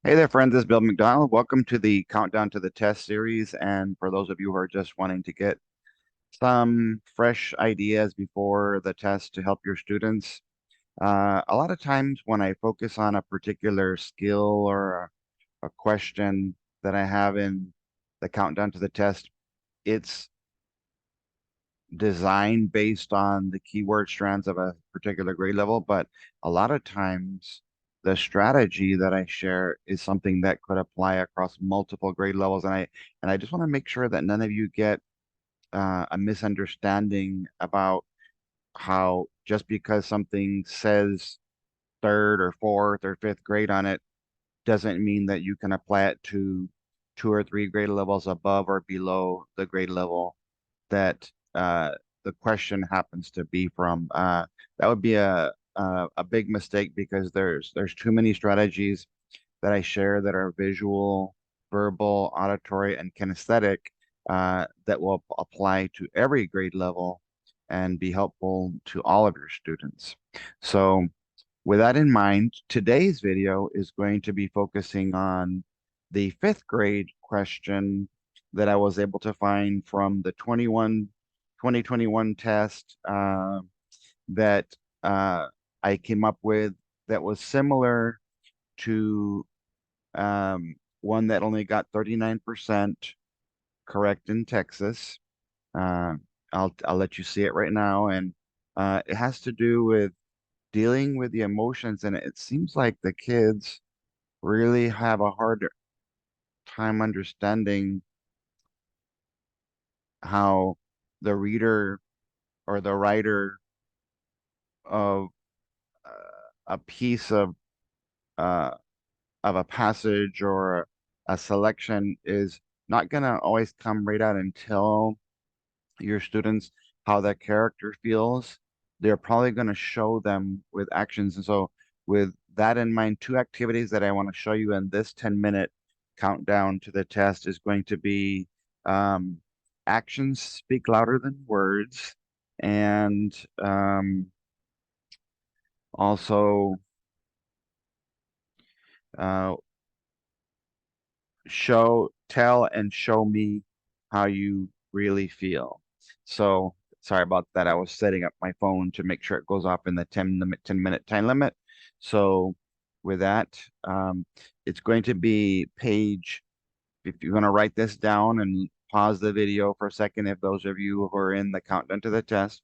Hey there, friends. This is Bill McDonald. Welcome to the Countdown to the Test series. And for those of you who are just wanting to get some fresh ideas before the test to help your students, a lot of times when I focus on a particular skill or a question that I have in the Countdown to the Test, it's designed based on the keyword strands of a particular grade level, but a lot of times the strategy that I share is something that could apply across multiple grade levels. And I just want to make sure that none of you get a misunderstanding about how just because something says third or fourth or fifth grade on it doesn't mean that you can apply it to two or three grade levels above or below the grade level that the question happens to be from. That would be a big mistake because there's too many strategies that I share that are visual, verbal, auditory, and kinesthetic that will apply to every grade level and be helpful to all of your students. So with that in mind, today's video is going to be focusing on the fifth grade question that I was able to find from the 2021 test that uh, I came up with that was similar to one that only got 39% correct in Texas. Uh, I'll let you see it right now, and it has to do with dealing with the emotions, and it seems like the kids really have a hard time understanding how the reader or the writer of a piece uh, of a passage or a selection is not going to always come right out and tell your students how that character feels. They're probably going to show them with actions. And so, with that in mind, two activities that I want to show you in this 10-minute countdown to the test is going to be um, actions speak louder than words, and also uh, tell and show me how you really feel. So sorry about that. I was setting up my phone to make sure it goes off in the 10-minute time limit. So with that, it's going to be page, if you're going to write this down and pause the video for a second, if those of you who are in the countdown to the test,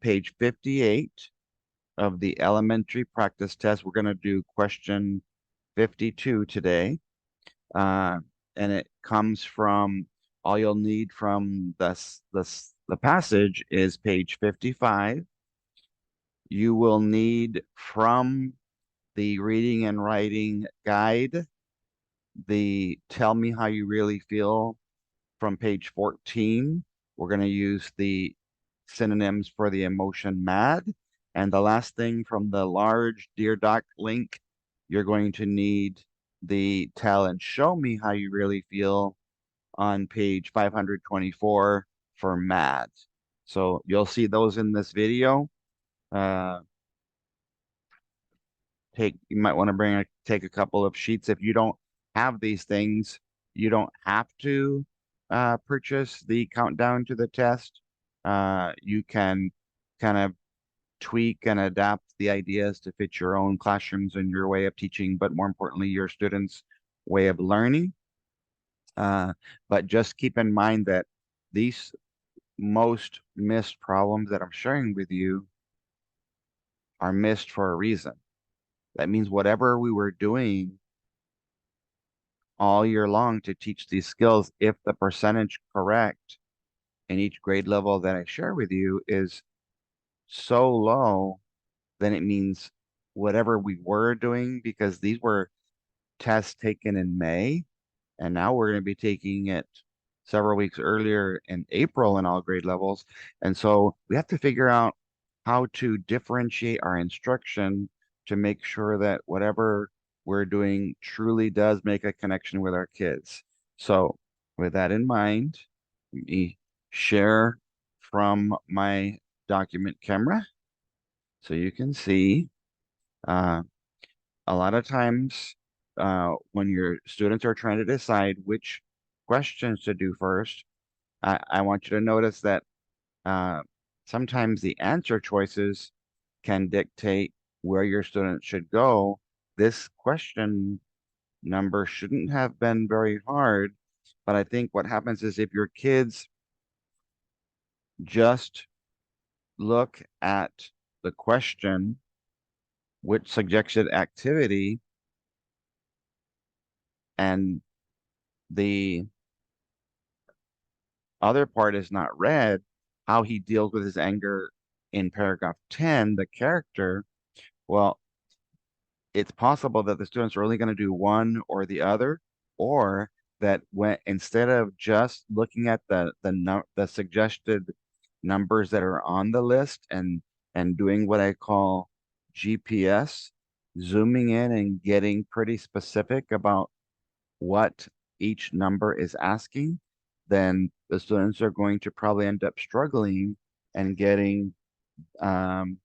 page 58 of the elementary practice test. We're going to do question 52 today. uh, and it comes from all you'll need from the passage is page 55. You will need from the reading and writing guide the tell me how you really feel from page 14. We're going to use the synonyms for the emotion mad. And the last thing from the large Dear Doc link, you're going to need the tell and show me how you really feel on page 524 for mad. So you'll see those in this video. Uh, you might want to take a couple of sheets. If you don't have these things, you don't have to purchase the countdown to the test. You can kind of tweak and adapt the ideas to fit your own classrooms and your way of teaching, but more importantly, your students' way of learning. But just keep in mind that these most missed problems that I'm sharing with you are missed for a reason. That means whatever we were doing all year long to teach these skills, if the percentage correct in each grade level that I share with you is so low, then it means whatever we were doing, because these were tests taken in May, and now we're going to be taking it several weeks earlier in April in all grade levels. And so we have to figure out how to differentiate our instruction to make sure that whatever we're doing truly does make a connection with our kids. So with that in mind, let me share from my document camera so you can see. Uh, a lot of times when your students are trying to decide which questions to do first, I want you to notice that uh, sometimes the answer choices can dictate where your student should go. This question number shouldn't have been very hard, but I think what happens is if your kids just look at the question, which suggested activity, and the other part is not read, how he deals with his anger in paragraph 10, the character, well, it's possible that the students are only going to do one or the other, or that when instead of just looking at the suggested numbers that are on the list and doing what I call GPS, zooming in and getting pretty specific about what each number is asking, then the students are going to probably end up struggling and getting um,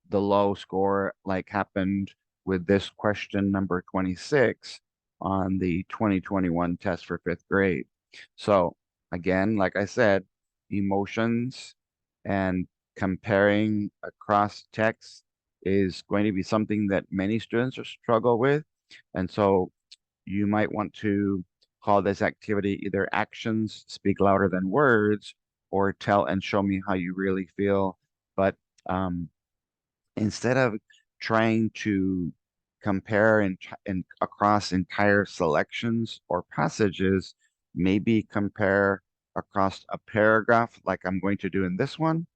the low score like happened with this question number 26 on the 2021 test for fifth grade. So again, like I said, emotions and comparing across text is going to be something that many students are struggle with. And so you might want to call this activity either actions speak louder than words or tell and show me how you really feel. But instead of trying to compare and across entire selections or passages, maybe compare across a paragraph like I'm going to do in this one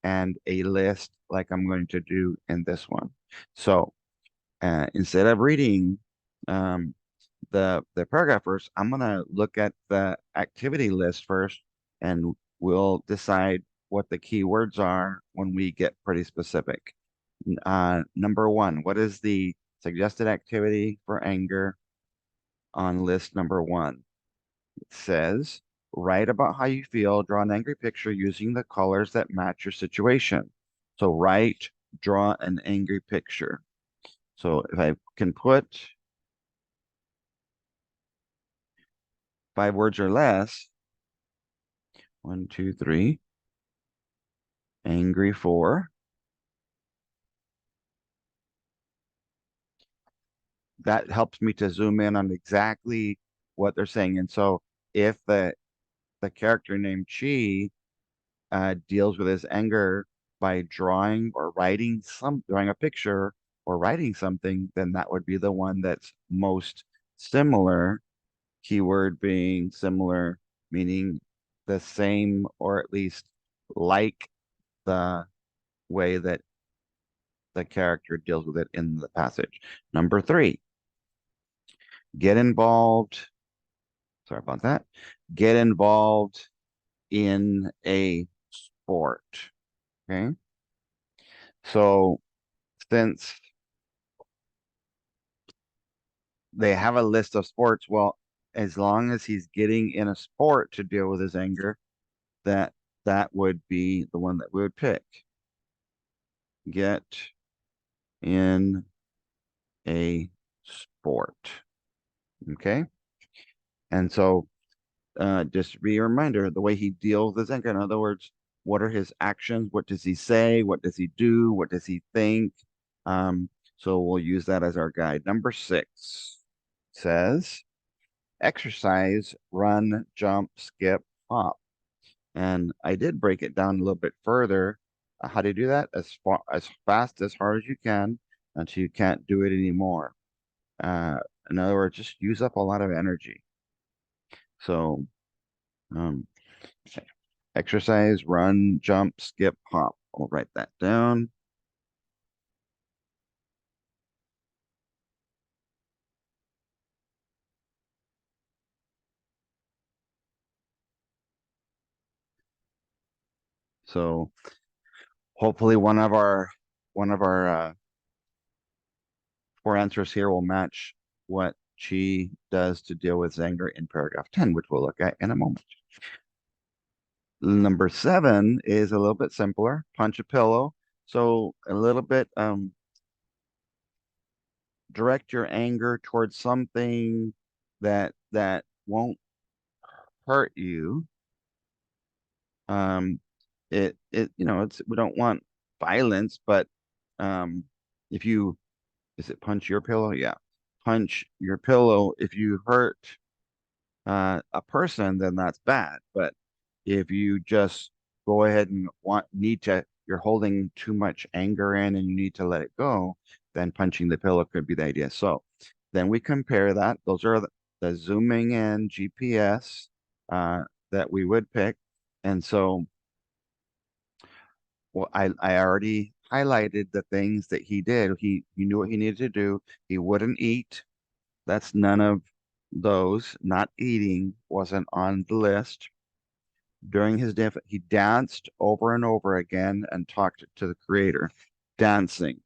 and a list like I'm going to do in this one. So instead of reading um, the paragraph first, I'm gonna look at the activity list first, and we'll decide what the key words are when we get pretty specific. Number one, what is the suggested activity for anger on list number one? It says, write about how you feel, draw an angry picture using the colors that match your situation. So write, draw an angry picture. So if I can put 5 words or less, 1, 2, 3, angry for, that helps me to zoom in on exactly what they're saying. And so if the character named Chi deals with his anger by drawing a picture or writing something, then that would be the one that's most similar. Keyword being similar, meaning the same or at least like the way that the character deals with it in the passage. Number three, get involved. Sorry about that. Get involved in a sport. Okay. So since they have a list of sports, well, as long as he's getting in a sport to deal with his anger, that that would be the one that we would pick. Get in a sport. Okay. And so just be a reminder the way he deals with his anger. In other words, what are his actions? What does he say? What does he do? What does he think? So we'll use that as our guide. Number 6 says exercise, run, jump, skip, hop. And I did break it down a little bit further. How do you do that? As fast as hard as you can until you can't do it anymore. Uh, in other words, just use up a lot of energy. So um, exercise, run, jump, skip, hop. I'll write that down. So hopefully one of our 4 answers here will match what she does to deal with anger in paragraph 10, which we'll look at in a moment. Number 7 is a little bit simpler, punch a pillow. So a little bit direct your anger towards something that won't hurt you. Um, it's we don't want violence, but um, if you is it punch your pillow? Yeah, punch your pillow. If you hurt a person, then that's bad. But if you just go ahead and you're holding too much anger in and you need to let it go, then punching the pillow could be the idea. So then we compare that. Those are the zooming in GPS that we would pick. And so, well, I already highlighted the things that he did. He knew what he needed to do. He wouldn't eat. That's none of those. Not eating wasn't on the list. During his death, he danced over and over again and talked to the creator. Dancing.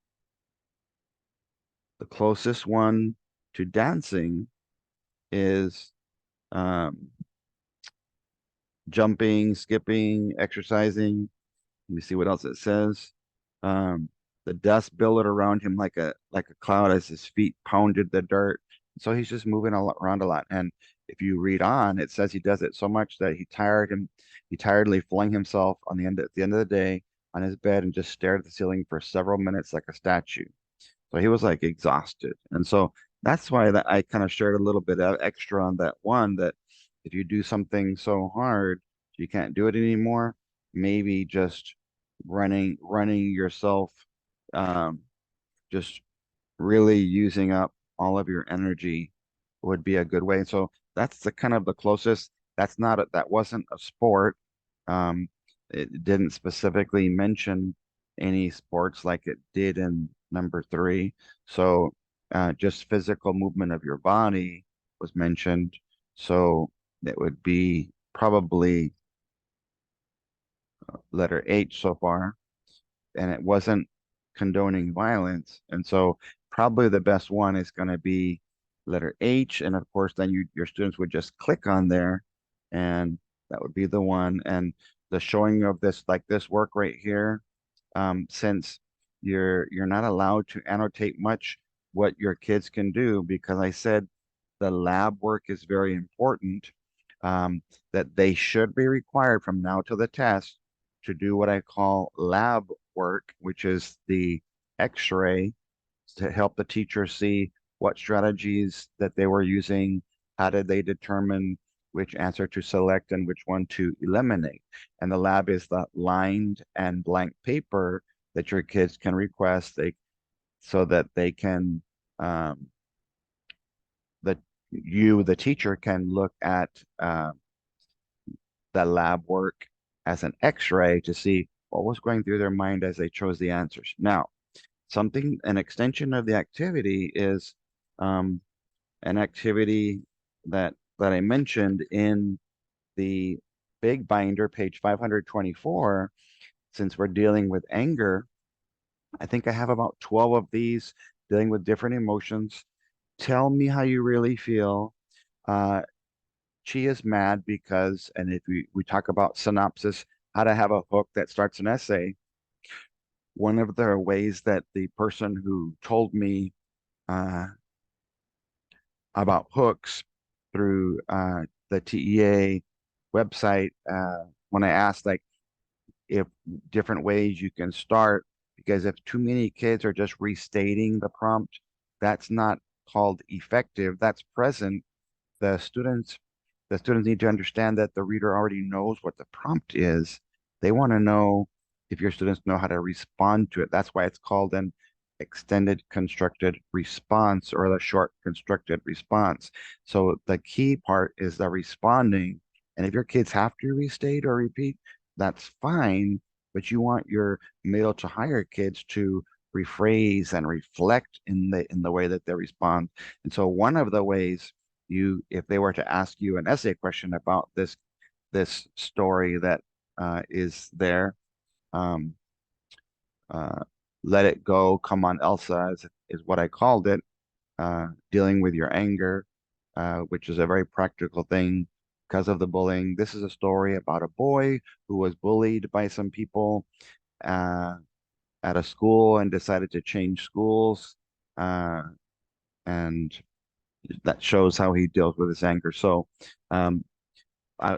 The closest one to dancing is um, jumping, skipping, exercising. Let me see what else it says. Um, the dust billowed around him like a cloud as his feet pounded the dirt. So he's just moving around a lot. And if you read on, it says he does it so much that he tiredly flung himself on at the end of the day on his bed and just stared at the ceiling for several minutes like a statue. So he was like exhausted. And so that's why that I kind of shared a little bit of extra on that one that if you do something so hard you can't do it anymore, maybe just running yourself um just really using up all of your energy would be a good way. So that's the kind of the closest. That wasn't a sport. Um, it didn't specifically mention any sports like it did in number three. So just physical movement of your body was mentioned. So it would be probably letter H so far. And it wasn't condoning violence. And so probably the best one is going to be letter H. And of course, then your students would just click on there and that would be the one. And the showing of this, like this work right here, since you're not allowed to annotate much what your kids can do because I said the lab work is very important, that they should be required from now to the test to do what I call lab work, which is the X-ray to help the teacher see what strategies that they were using, how did they determine which answer to select and which one to eliminate. And the lab is the lined and blank paper that your kids can request so that they can um, the the teacher can look at the lab work as an X-ray to see what was going through their mind as they chose the answers. Now, an extension of the activity is um, an activity that I mentioned in the big binder, page 524. Since we're dealing with anger, I think I have about 12 of these dealing with different emotions. Tell me how you really feel. Uh, she is mad because, and if we talk about synopsis, how to have a hook that starts an essay, one of the ways that the person who told me uh, about hooks through the TEA website, when I asked like if different ways you can start, because if too many kids are just restating the prompt, that's not called effective, that's present. the students the students need to understand that the reader already knows what the prompt is. They want to know if your students know how to respond to it. That's why it's called an extended constructed response or the short constructed response. So the key part is the responding. And if your kids have to restate or repeat, that's fine, but you want your middle to higher kids to rephrase and reflect in the way that they respond. And so one of the ways if they were to ask you an essay question about this story that is there, um, uh, let it go, come on, Elsa is what I called it, dealing with your anger, which is a very practical thing because of the bullying. This is a story about a boy who was bullied by some people uh, at a school and decided to change schools. Uh, and that shows how he deals with his anger. So, um,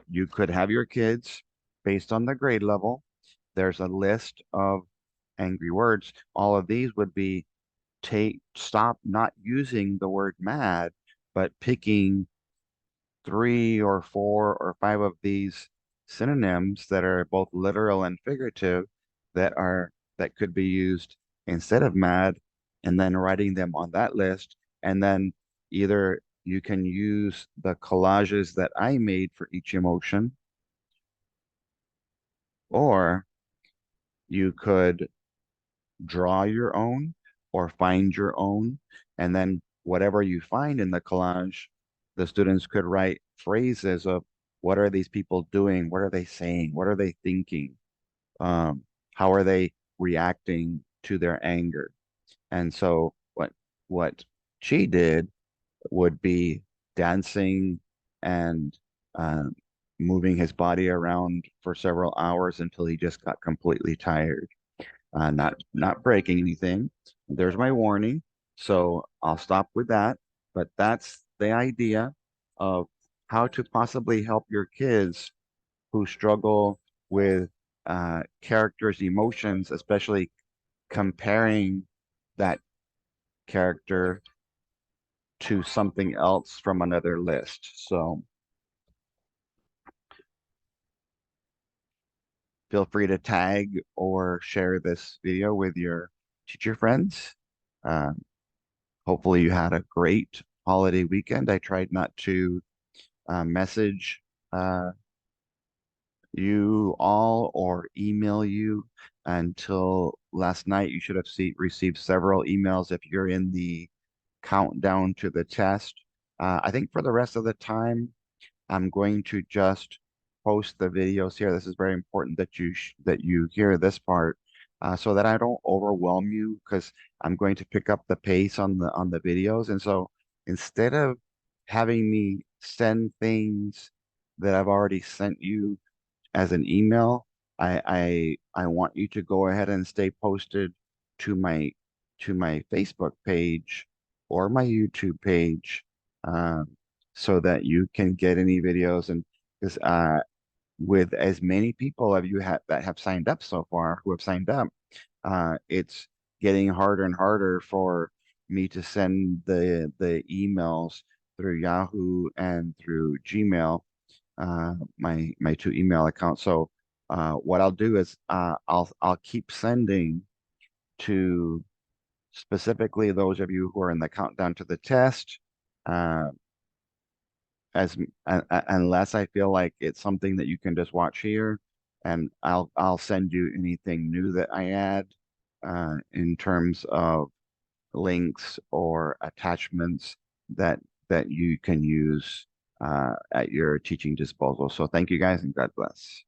you could have your kids based on the grade level. There's a list of angry words. All of these would be stop not using the word mad, but picking three or four or five of these synonyms that are both literal and figurative that could be used instead of mad, and then writing them on that list. And then either you can use the collages that I made for each emotion, or you could draw your own or find your own. And then whatever you find in the collage, the students could write phrases of what are these people doing? What are they saying? What are they thinking? Um, how are they reacting to their anger? And so what she did would be dancing and um, moving his body around for several hours until he just got completely tired, not breaking anything. There's my warning. So I'll stop with that. But that's the idea of how to possibly help your kids who struggle with characters' emotions, especially comparing that character to something else from another list. So feel free to tag or share this video with your teacher friends. Um, Hopefully you had a great holiday weekend. I tried not to message uh, you all or email you until last night. You should have received several emails if you're in the countdown to the test. I think for the rest of the time, I'm going to just post the videos here. This is very important that that you hear this part, so that I don't overwhelm you, because I'm going to pick up the pace on the videos. And so instead of having me send things that I've already sent you as an email, I want you to go ahead and stay posted to my Facebook page or my YouTube page, um, so that you can get any videos. And because with as many people of you that have signed up so far, who have signed up, it's getting harder and harder for me to send the emails through Yahoo and through Gmail, my two email accounts. So what I'll do is I'll keep sending to specifically those of you who are in the countdown to the test, uh, as unless I feel like it's something that you can just watch here, and I'll send you anything new that I add in terms of links or attachments that you can use at your teaching disposal. So thank you guys, and God bless.